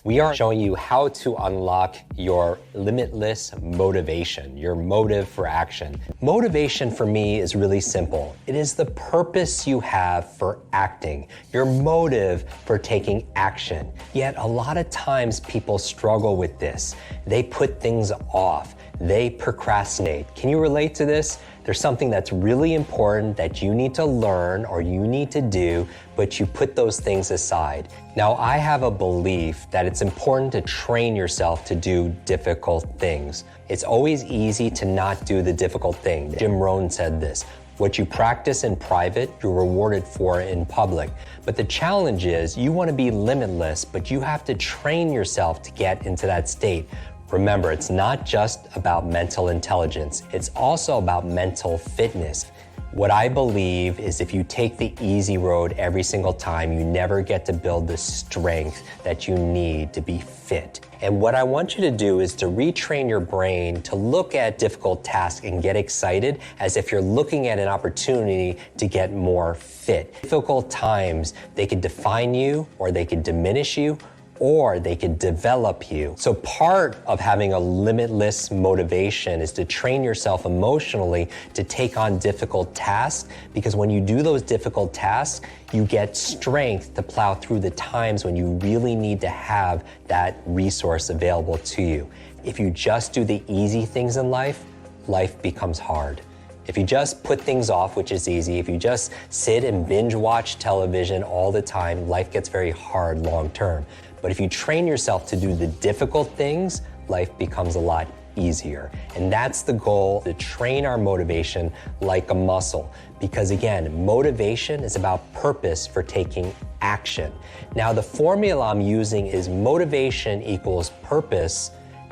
We are showing you how to unlock your limitless motivation, your motive for action. Motivation for me is really simple. It is the purpose you have for acting, your motive for taking action. Yet a lot of times people struggle with this. They put things off. They procrastinate. Can you relate to this? There's something that's really important that you need to learn or you need to do, but you put those things aside. Now, I have a belief that it's important to train yourself to do difficult things. It's always easy to not do the difficult thing. Jim Rohn said this. What you practice in private, you're rewarded for in public. But the challenge is you want to be limitless, but you have to train yourself to get into that state. Remember, it's not just about mental intelligence, it's also about mental fitness. What I believe is if you take the easy road every single time, you never get to build the strength that you need to be fit. And what I want you to do is to retrain your brain to look at difficult tasks and get excited as if you're looking at an opportunity to get more fit. Difficult times, they could define you or they could diminish you, or they could develop you. So part of having a limitless motivation is to train yourself emotionally to take on difficult tasks, because when you do those difficult tasks, you get strength to plow through the times when you really need to have that resource available to you. If you just do the easy things in life, life becomes hard. If you just put things off, which is easy, if you just sit and binge watch television all the time, life gets very hard long term. But if you train yourself to do the difficult things, life becomes a lot easier. And that's the goal, to train our motivation like a muscle. Because again, motivation is about purpose for taking action. Now, the formula I'm using is motivation equals purpose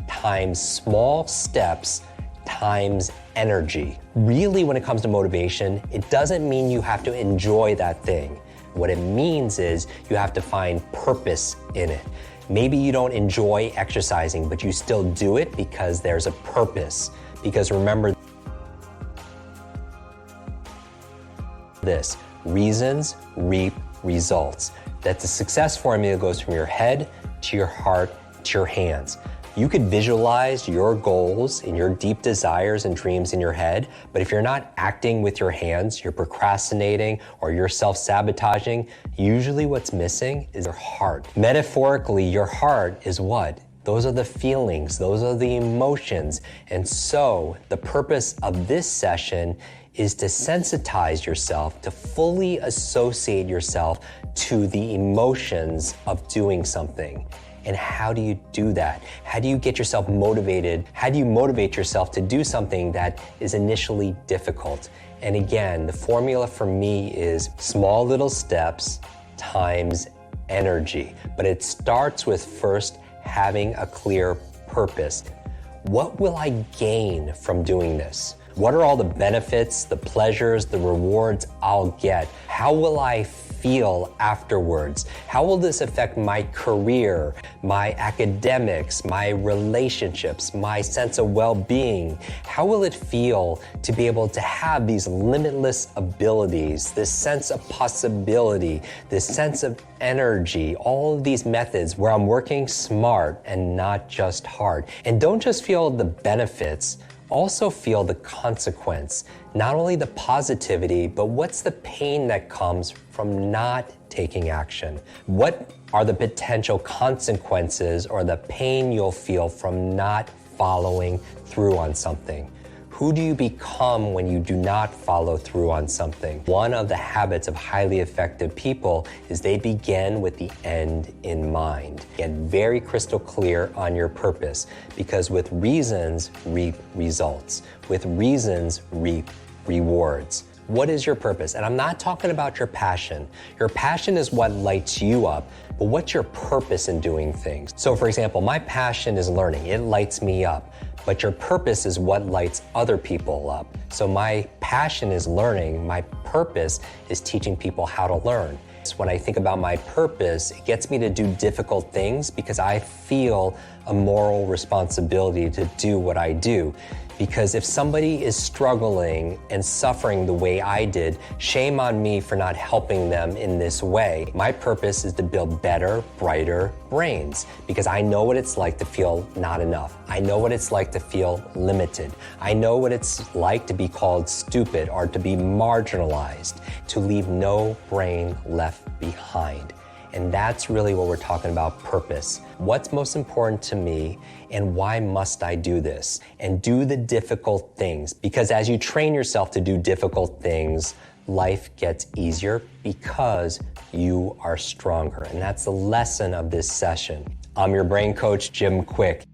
times small steps times energy. Really, when it comes to motivation, it doesn't mean you have to enjoy that thing. What it means is you have to find purpose in it. Maybe you don't enjoy exercising, but you still do it because there's a purpose. Because remember this, reasons reap results. That the success formula goes from your head to your heart to your hands. You could visualize your goals and your deep desires and dreams in your head, but if you're not acting with your hands, you're procrastinating or you're self-sabotaging, usually what's missing is your heart. Metaphorically, your heart is what? Those are the feelings, those are the emotions. And so the purpose of this session is to sensitize yourself, to fully associate yourself to the emotions of doing something. And how do you do that? How do you get yourself motivated? How do you motivate yourself to do something that is initially difficult? And again, the formula for me is small little steps times energy. But it starts with first having a clear purpose. What will I gain from doing this? What are all the benefits, the pleasures, the rewards I'll get? How will I feel afterwards? How will this affect my career, my academics, my relationships, my sense of well-being? How will it feel to be able to have these limitless abilities, this sense of possibility, this sense of energy, all of these methods where I'm working smart and not just hard? And don't just feel the benefits, also feel the consequence, not only the positivity, but what's the pain that comes from not taking action? What are the potential consequences or the pain you'll feel from not following through on something? Who do you become when you do not follow through on something? One of the habits of highly effective people is they begin with the end in mind. Get very crystal clear on your purpose, because with reasons, reap results. With reasons, reap rewards. What is your purpose? And I'm not talking about your passion. Your passion is what lights you up, but what's your purpose in doing things? So for example, my passion is learning. It lights me up. But your purpose is what lights other people up. So my passion is learning. My purpose is teaching people how to learn. So when I think about my purpose, it gets me to do difficult things because I feel a moral responsibility to do what I do. Because if somebody is struggling and suffering the way I did, shame on me for not helping them in this way. My purpose is to build better, brighter brains, because I know what it's like to feel not enough. I know what it's like to feel limited. I know what it's like to be called stupid or to be marginalized, to leave no brain left behind. And that's really what we're talking about, purpose. What's most important to me, and why must I do this? And do the difficult things, because as you train yourself to do difficult things, life gets easier because you are stronger. And that's the lesson of this session. I'm your brain coach, Jim Kwik.